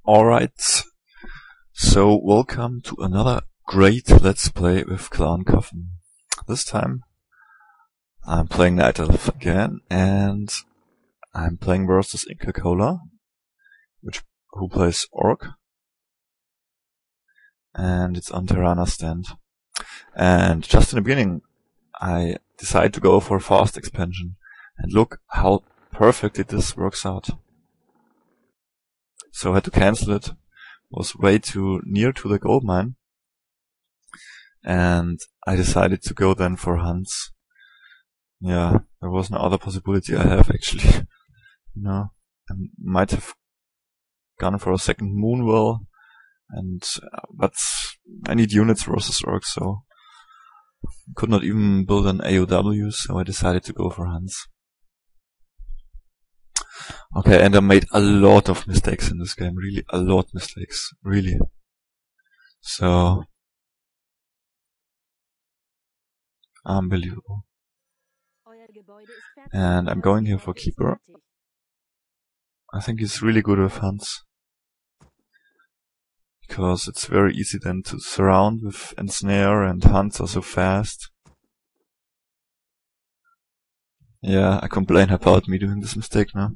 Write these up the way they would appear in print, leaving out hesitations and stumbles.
Alright, so welcome to another great Let's Play with Clan CAFN. This time I'm playing Night Elf again, and I'm playing versus InkaCola, who plays Orc, and it's on Tirana stand. And just in the beginning I decided to go for a fast expansion, and look how perfectly this works out. So I had to cancel it. It was way too near to the gold mine, and I decided to go then for hunts. Yeah, there was no other possibility I have actually. No, I might have gone for a second moonwell, and but I need units versus orcs, so could not even build an AOW, so I decided to go for hunts. Okay, and I made a lot of mistakes in this game, really a lot of mistakes, really. So, unbelievable. And I'm going here for Keeper. I think he's really good with hunts, because it's very easy then to surround with ensnare, and hunts are so fast. Yeah, I complain about me doing this mistake now.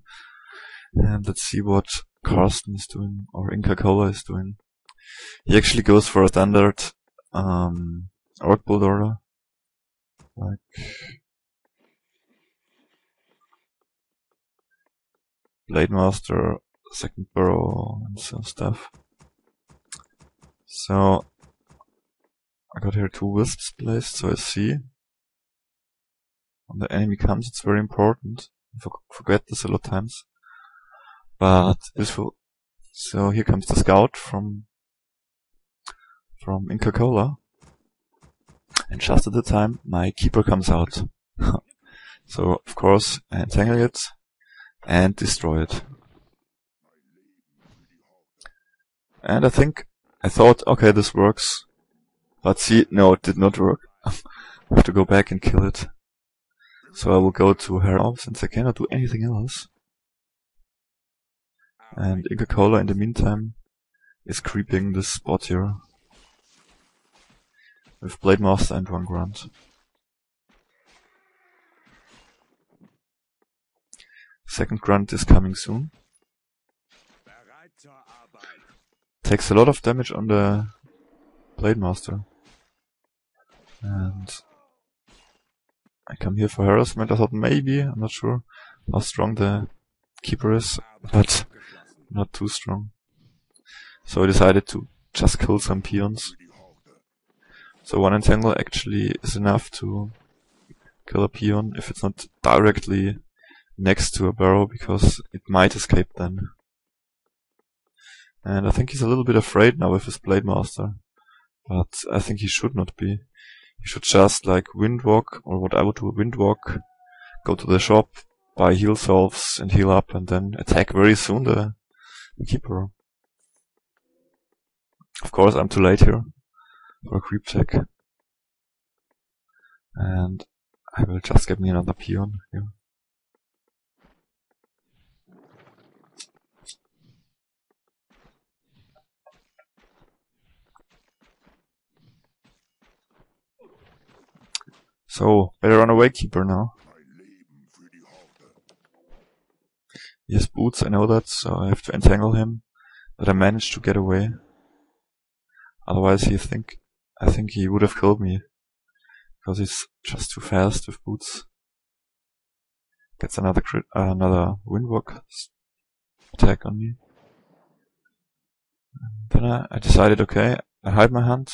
And let's see what Carsten is doing, or InkaCola is doing. He actually goes for a standard Orc Build order, like Blade Master, second Burrow, and some stuff. So I got here 2 wisps placed, so I see when the enemy comes, it's very important. I forget this a lot of times, but useful. So here comes the scout from InkaCola, and just at the time my keeper comes out. So of course I entangle it and destroy it. And I thought, okay, this works, but see, no, it did not work. I have to go back and kill it. So I will go to Hera, since I cannot do anything else. And InkaCola in the meantime is creeping this spot here with Blade Master and 1 grunt. Second grunt is coming soon. Takes a lot of damage on the Blade Master. And I come here for harassment. I thought maybe, I'm not sure how strong the keeper is, but not too strong. So I decided to just kill some peons. So 1 entangle actually is enough to kill a peon if it's not directly next to a barrow, because it might escape then. And I think he's a little bit afraid now with his Blade Master, but I think he should not be. He should just like windwalk, or what I would do, windwalk, go to the shop, buy heal salves and heal up, and then attack very soon the keeper. Of course I'm too late here for a creep check, and I will just get me another peon here. So, better run away, keeper, now. He has boots, I know that, so I have to entangle him, but I managed to get away. Otherwise I think he would have killed me, because he's just too fast with boots. Gets another windwalk attack on me. And then I decided, okay, I hide my hand,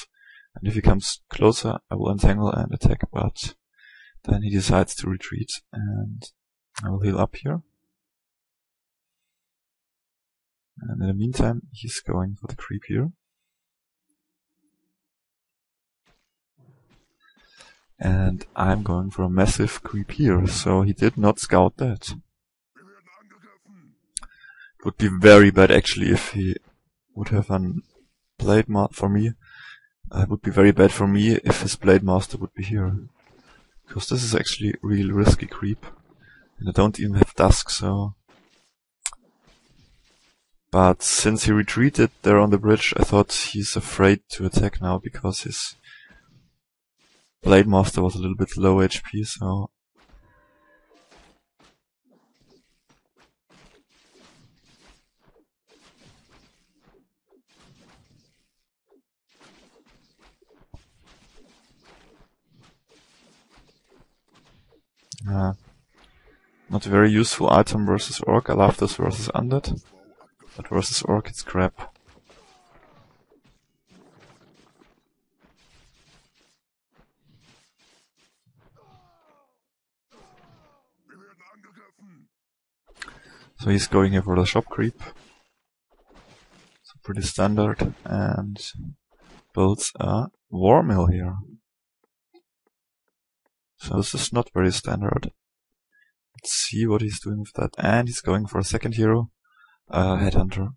and if he comes closer I will entangle and attack, but then he decides to retreat, and I will heal up here. And in the meantime he's going for the creep here. And I'm going for a massive creep here, so he did not scout that. It would be very bad actually if he would have a Blade Master for me. It would be very bad for me if his Blade Master would be here, because this is actually real risky creep, and I don't even have Dusk, so But since he retreated there on the bridge, I thought he's afraid to attack now because his Blade Master was a little bit low HP, so not a very useful item versus Orc. I love this versus Undead, but versus Orc it's crap. So he's going here for the shop creep. So pretty standard, and builds a war mill here. So this is not very standard. Let's see what he's doing with that. And he's going for a second hero, Headhunter.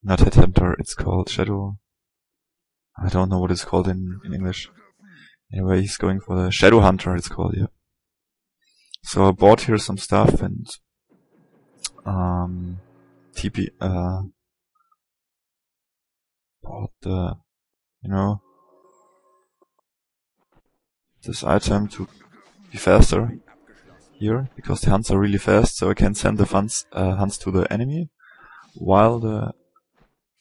Not Headhunter, it's called Shadow. I don't know what it's called in English. Anyway, he's going for the Shadow Hunter, it's called, yeah. So I bought here some stuff and TP bought the, you know, this item to be faster here, because the hunts are really fast, so I can send the hunts to the enemy while the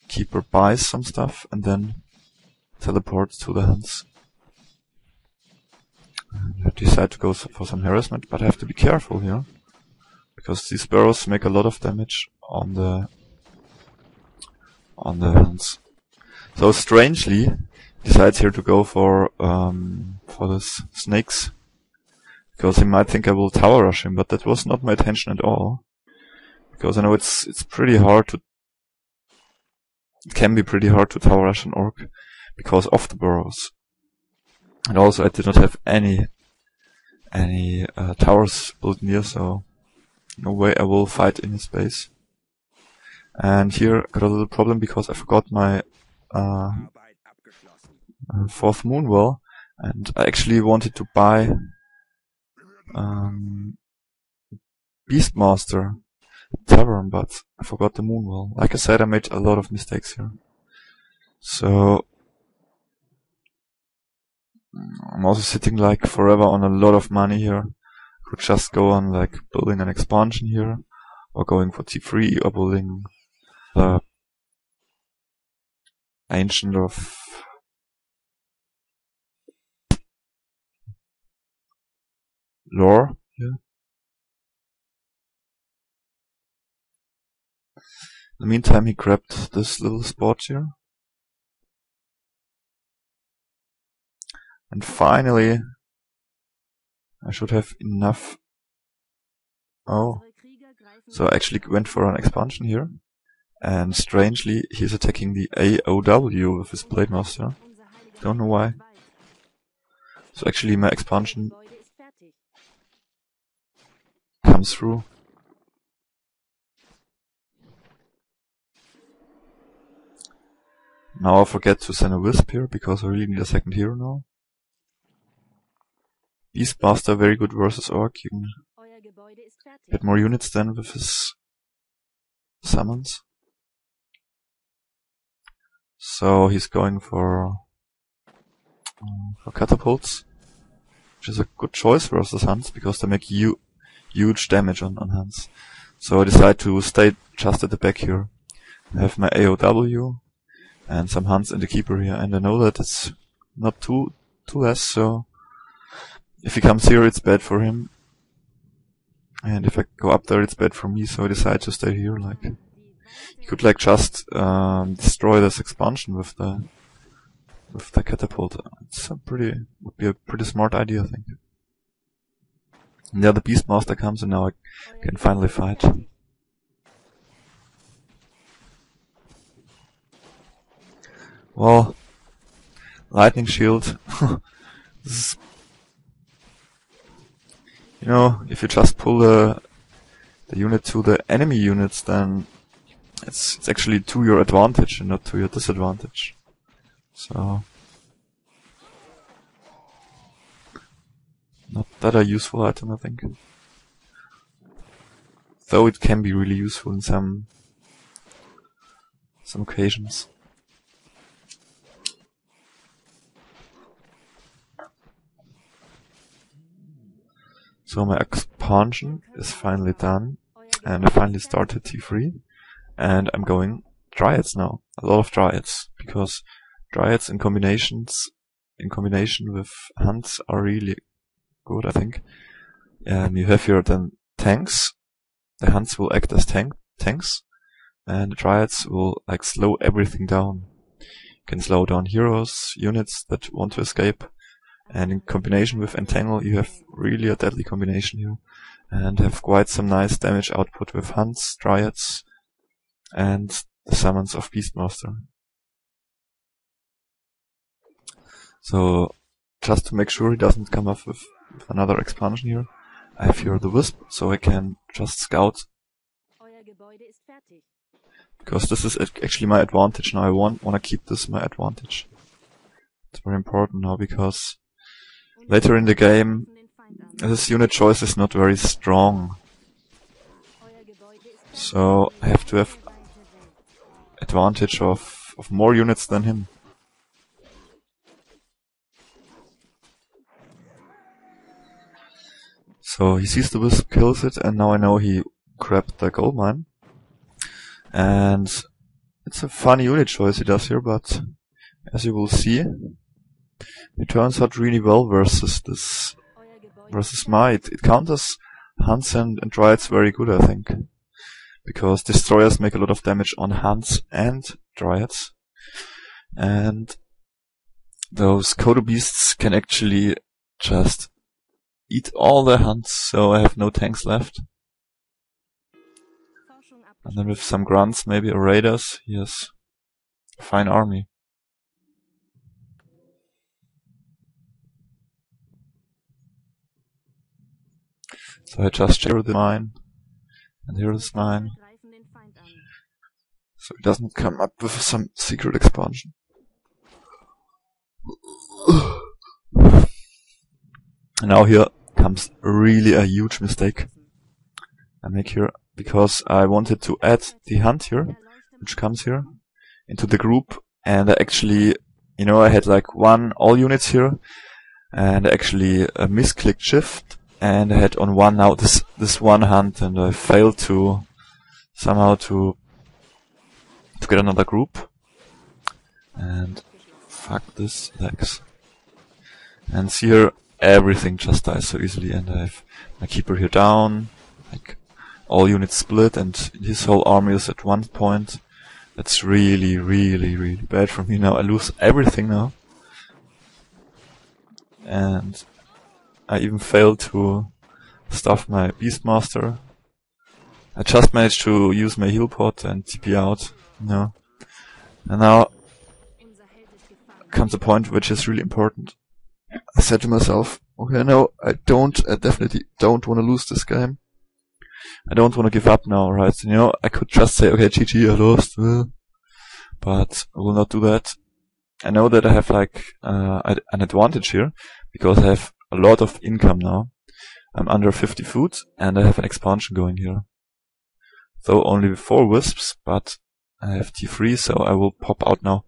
keeper buys some stuff and then teleports to the hunts. I decide to go for some harassment, but I have to be careful here, because these sparrows make a lot of damage on the hunts. So strangely, decides here to go for this snakes, because he might think I will tower rush him, but that was not my intention at all. Because I know it's pretty hard to, it can be pretty hard to tower rush an orc because of the burrows. And also I did not have any towers built near, so no way I will fight in his base. And here got a little problem because I forgot my fourth moon well, and I actually wanted to buy Beastmaster Tavern, but I forgot the moon well. Like I said, I made a lot of mistakes here. So I'm also sitting like forever on a lot of money here. Could just go on like building an expansion here, or going for T3, or building the Ancient of Lore here. In the meantime, he grabbed this little spot here. And finally, I should have enough. Oh, so I actually went for an expansion here. And strangely, he's attacking the AOW with his Blade Master. Don't know why. So actually my expansion comes through. Now I forget to send a Wisp here, because I really need a second hero now. Beastmaster, very good versus Orc. You can get more units than with his summons. So he's going for catapults, which is a good choice versus hunts, because they make huge damage on hunts. So I decide to stay just at the back here. I have my AOW and some hunts in the keeper here, and I know that it's not too less, so if he comes here it's bad for him, and if I go up there it's bad for me, so I decide to stay here. Like, you could like just destroy this expansion with the catapult. It's would be a pretty smart idea, I think. And yeah, the Beastmaster comes, and now I can finally fight. Well, lightning shield. This is, you know, if you just pull the unit to the enemy units, then it's actually to your advantage and not to your disadvantage. So not that a useful item, I think. though it can be really useful in some occasions. So my expansion is finally done, and I finally started T3, and I'm going Dryads now. A lot of Dryads, because Dryads in combination with Hunts are really good, I think. You have here then tanks. The Hunts will act as tanks, and the Dryads will like slow everything down. You can slow down heroes, units that want to escape, and in combination with Entangle you have really a deadly combination here, and have quite some nice damage output with Hunts, Dryads, and the summons of Beastmaster. So just to make sure he doesn't come up with another expansion here, I have here the Wisp, so I can just scout. Because this is actually my advantage now. I want to keep this my advantage. It's very important now, because later in the game this unit choice is not very strong. So I have to have advantage of more units than him. So he sees the Wisp, kills it, and now I know he grabbed the gold mine. And it's a funny unit choice he does here, but as you will see, it turns out really well versus Might. It counters Hunts and Dryads very good, I think. Because Destroyers make a lot of damage on Hunts and Dryads. And those Kodo Beasts can actually just eat all the Hunts, so I have no tanks left. And then with some grunts, maybe a raiders, he has a fine army. So I just check the mine, and here is mine. So he doesn't come up with some secret expansion. And now here comes really a huge mistake I make here, because I wanted to add the Hunt here, which comes here, into the group, and I actually, I had like all units here, and I actually misclicked shift, and I had on one now this one Hunt, and I failed to somehow to get another group, and fuck this legs. And see here, everything just dies so easily, and I have my keeper here down, like all units split, and his whole army is at one point. That's really, really, really bad for me now. I lose everything now. And I even failed to stuff my Beastmaster. I just managed to use my heal pot and TP out, And now comes a point which is really important. I said to myself, okay, no, I definitely don't want to lose this game. I don't want to give up now, right? I could just say, okay, GG, I lost. But I will not do that. I know that I have like an advantage here, because I have a lot of income now. I'm under 50 food, and I have an expansion going here. Though only with 4 wisps, but I have T3, so I will pop out now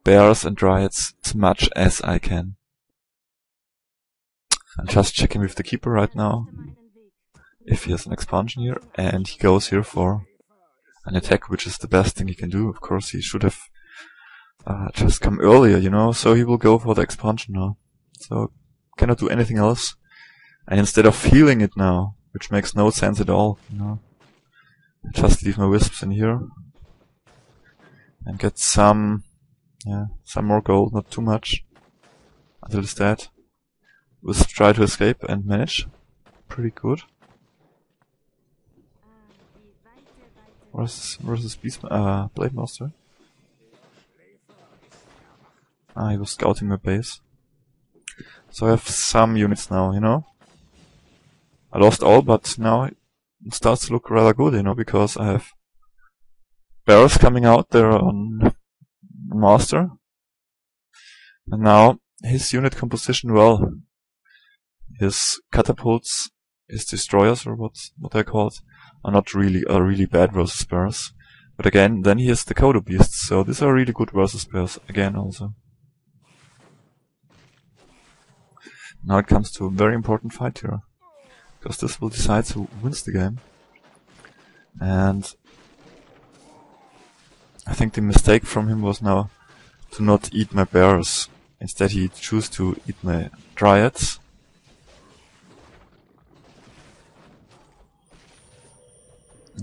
bears and dryads as much as I can. I'm just checking with the keeper right now if he has an expansion here, and he goes here for an attack, which is the best thing he can do. Of course, he should have just come earlier, so he will go for the expansion now. So, cannot do anything else. And instead of healing it now, which makes no sense at all, I just leave my wisps in here and get some more gold, not too much, until it's dead. Wisps try to escape and manage. Pretty good. Where's this Blade Master? He was scouting my base. So I have some units now, I lost all, but now it starts to look rather good, because I have bears coming out there on Master. And now his unit composition, his catapults, his destroyers, or what they're called, are not really bad versus bears. But again, then he has the Kodo beasts, so these are really good versus bears again also. Now it comes to a very important fight here, because this will decide who wins the game. And I think the mistake from him was now to not eat my bears. Instead he chose to eat my dryads.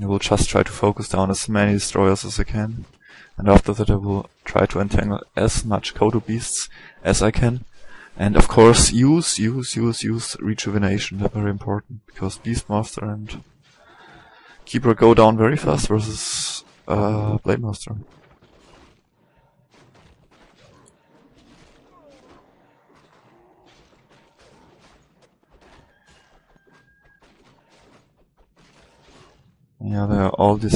I will just try to focus down as many destroyers as I can. And after that I will try to entangle as much Kodo beasts as I can. And of course use rejuvenation. They're very important, because Beastmaster and Keeper go down very fast versus Blademaster. Yeah, they're all they're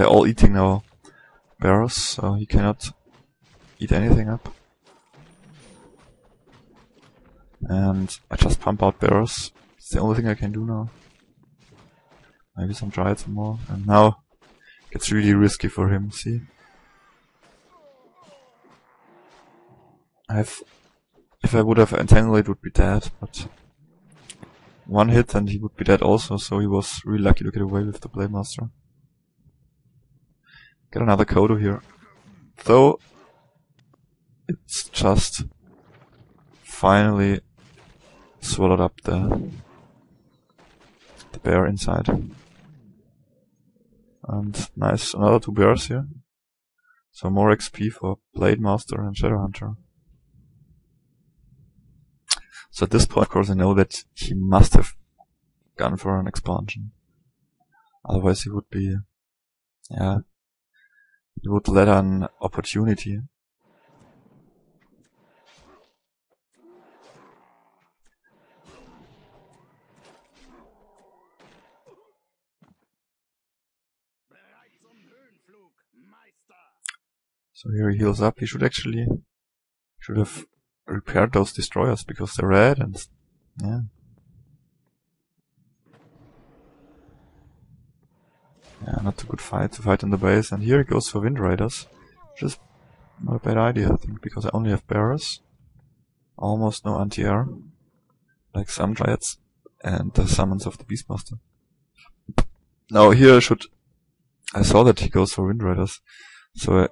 all eating now bears, so he cannot eat anything up. And I just pump out bears. It's the only thing I can do now. Maybe some dryads more. And now it's really risky for him, see? If I would have entangled, it would be dead, but one hit and he would be dead also, so he was really lucky to get away with the Blademaster. Get another Kodo here. Though it's just finally swallowed up the bear inside. And nice, another 2 bears here. So more XP for Blademaster and Shadowhunter. So at this point, of course, I know that he must have gone for an expansion. Otherwise he would be, yeah, he would let an opportunity. So here he heals up. He should have repaired those destroyers, because they're red and yeah. Yeah, not a good fight to fight in the base. And here he goes for Wind Raiders, which is not a bad idea, I think, because I only have bearers, almost no anti-air, like some dryads, and the summons of the Beastmaster. Now here I saw that he goes for Wind Raiders, so I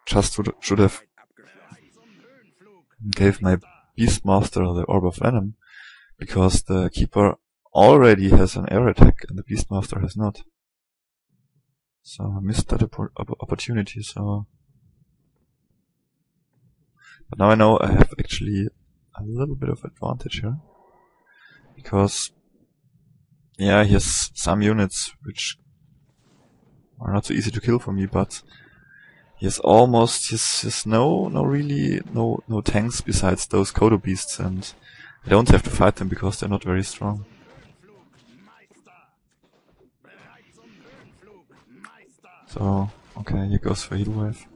just should have gave my Beastmaster the Orb of Venom, because the Keeper already has an air attack and the Beastmaster has not. So I missed that opportunity, so... But now I know I have actually a little bit of advantage here, because yeah, he has some units which are not so easy to kill for me, but he has no tanks besides those Kodo beasts, and I don't have to fight them because they're not very strong. So, okay, here goes for Heal Wave.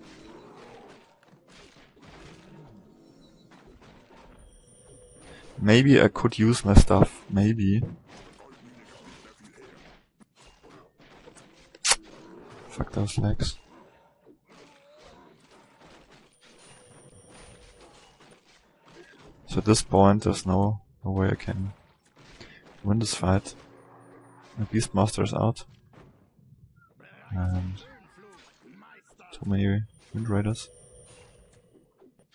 Maybe I could use my stuff, maybe. Fuck those legs. So at this point there's no way I can win this fight. My Beastmaster is out. And too many Wind Raiders.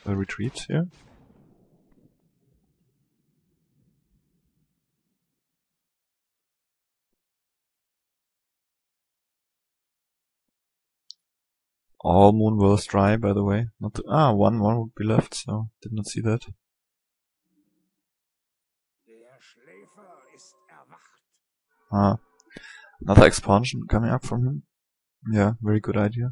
I retreat here. All moon wells dry, by the way. Not one would be left, so did not see that. Another expansion coming up from him. Yeah, very good idea.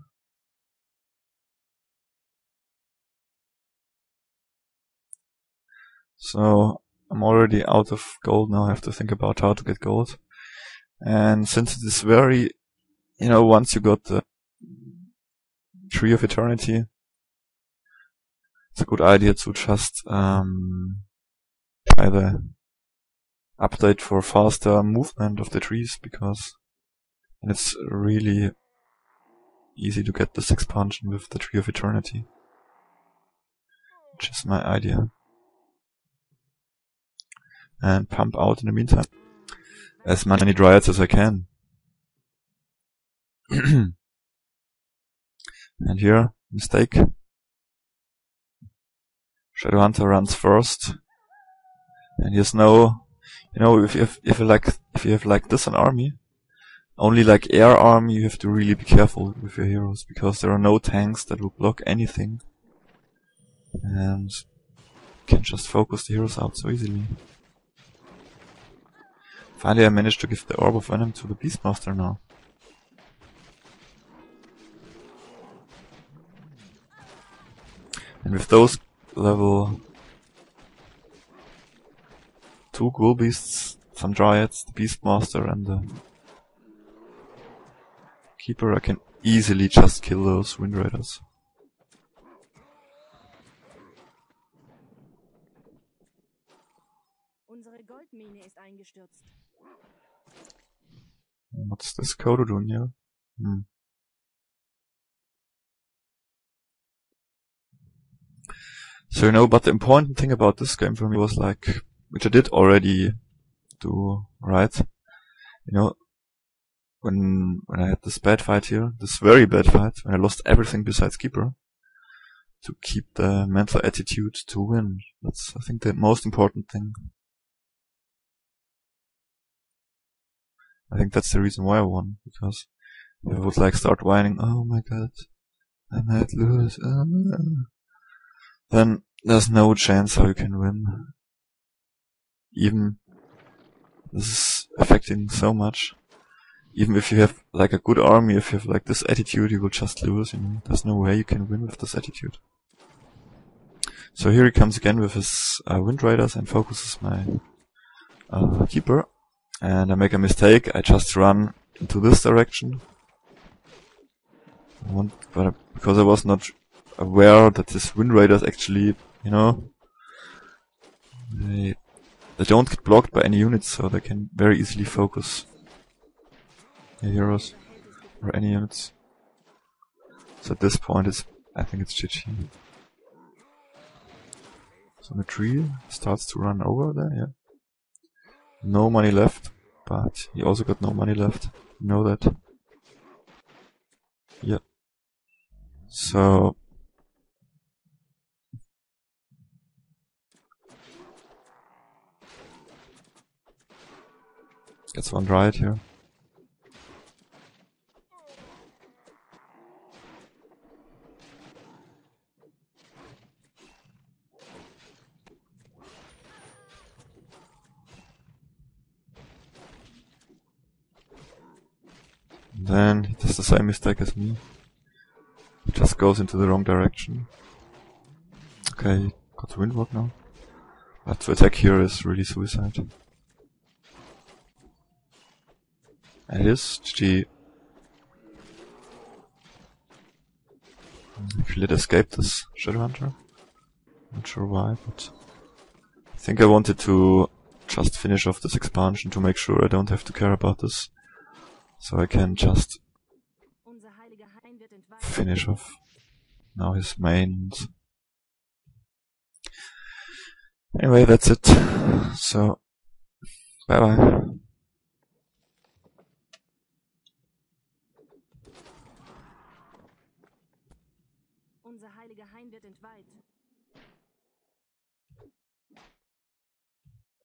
So I'm already out of gold now. I have to think about how to get gold. And since it is very, once you got the Tree of Eternity, it's a good idea to just try the update for faster movement of the trees, because it's really easy to get this expansion with the Tree of Eternity, which is my idea. And pump out in the meantime as many dryads as I can. And here, mistake. Shadowhunter runs first, and he has no, if you have like this an army, only like air army, you have to really be careful with your heroes, because there are no tanks that will block anything, and you can just focus the heroes out so easily. Finally I managed to give the Orb of Venom to the Beastmaster now. And with those level 2 Ghoul Beasts, some Dryads, the Beastmaster and the Keeper, I can easily just kill those Wind Raiders. What's this Kodo doing here? So but the important thing about this game for me was like, which I did already do, right? When I had this bad fight here, this very bad fight, when I lost everything besides Keeper, to keep the mental attitude to win. That's, I think, the most important thing. I think that's the reason why I won, because if I would like start whining, oh my god, I might lose, then there's no chance how you can win. Even this is affecting so much. Even if you have like a good army, if you have like this attitude, you will just lose. There's no way you can win with this attitude. So here he comes again with his Wind Raiders and focuses my Keeper. And I make a mistake. I just run into this direction. Because I was not aware that this Wind Raiders actually, they don't get blocked by any units, so they can very easily focus the heroes or any units. So at this point, I think it's GG. So the tree starts to run over there, yeah. No money left, but he also got no money left. You know that. Yeah. So gets one Dryad here. Then he does the same mistake as me. He just goes into the wrong direction. Okay, got the Windwalk now. But to attack here is really suicide. And it is GG. Actually, it escaped this Shadowhunter. Not sure why, but I think I wanted to just finish off this expansion to make sure I don't have to care about this. So I can just finish off now his mains. Anyway, that's it. So, bye bye. Unser heiliger Hain wird entweiht.